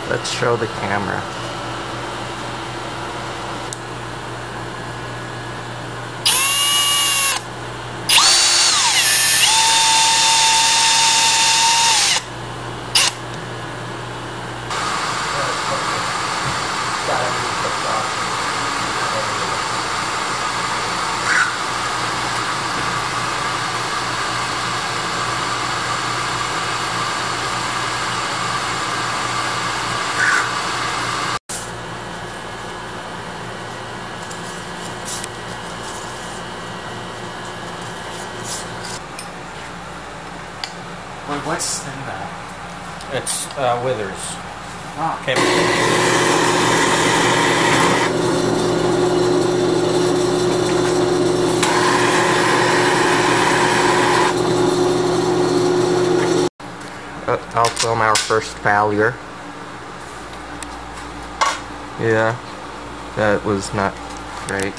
Let's show the camera. What's in that? It's Withers. Oh. Okay. I'll film our first failure. Yeah, that was not great.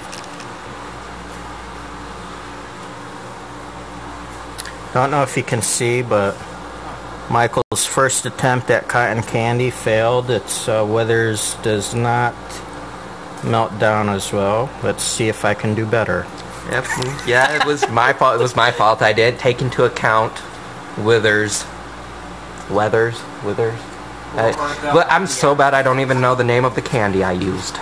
Don't know if you can see, but Michael's first attempt at cotton candy failed. Its Withers does not melt down as well. Let's see if I can do better. Yep. Yeah, it was my fault. It was my fault. I did take into account Withers. Withers. But I'm so bad I don't even know the name of the candy I used.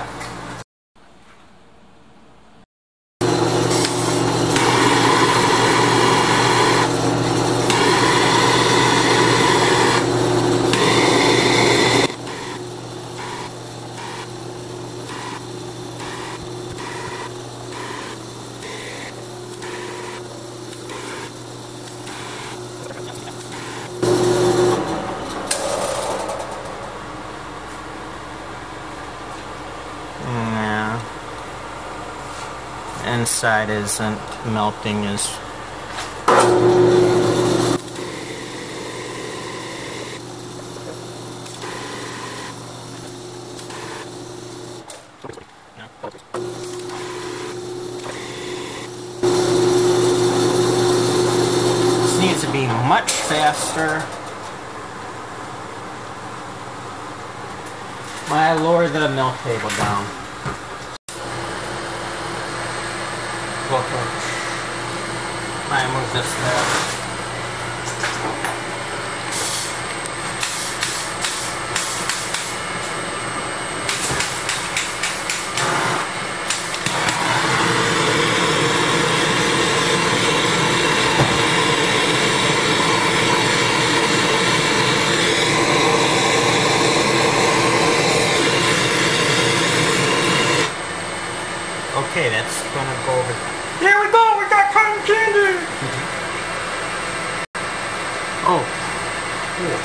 Inside isn't melting as this needs to be much faster. I lower the milk table down. I move this there. Okay, that's gonna go over. Here we go! We got cotton candy! Oh. Cool.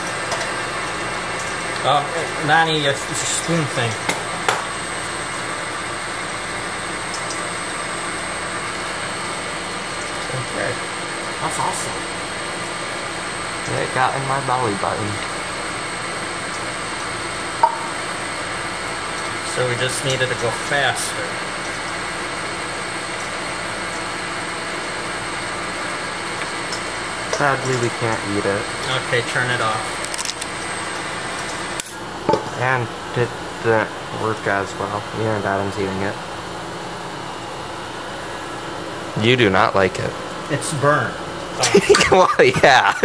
Nani, it's a spoon thing. Okay. That's awesome. It got in my belly button. So we just needed to go faster. Sadly, we can't eat it. Okay, turn it off. And it didn't work as well. Me and Adam's eating it. You do not like it. It's burnt. Well, yeah.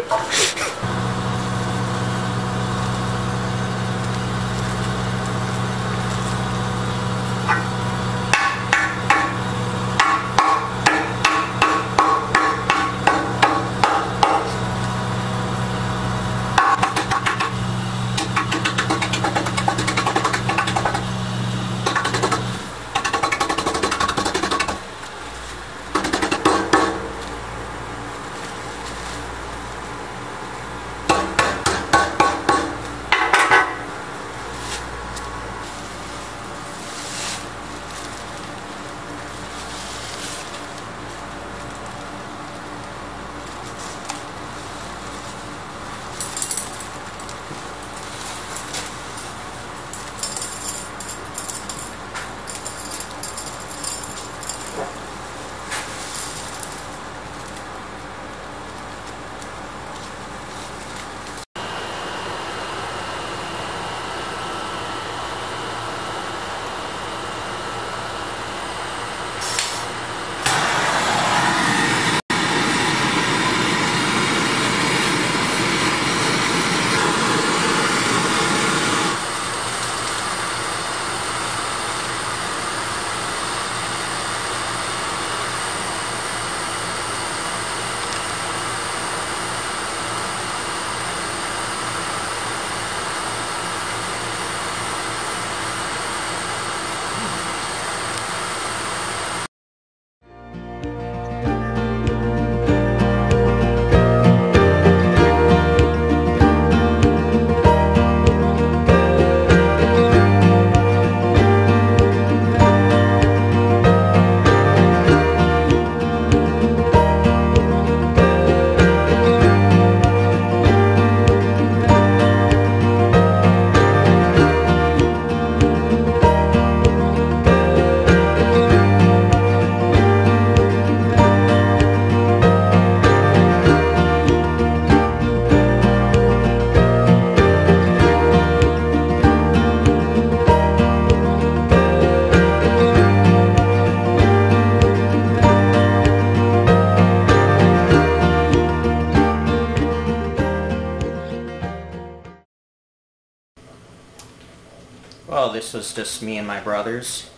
Well, this was just me and my brothers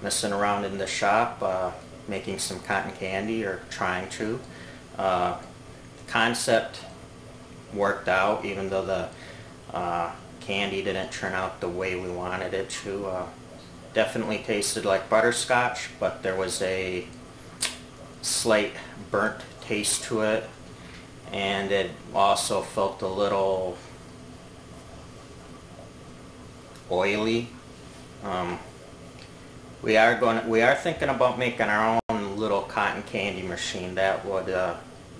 messing around in the shop, making some cotton candy, or trying to. Concept worked out, even though the candy didn't turn out the way we wanted it to. Definitely tasted like butterscotch, but there was a slight burnt taste to it, and it also felt a little oily. We are thinking about making our own little cotton candy machine. That would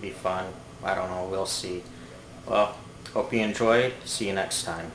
be fun. I don't know. We'll see. Well, hope you enjoyed. See you next time.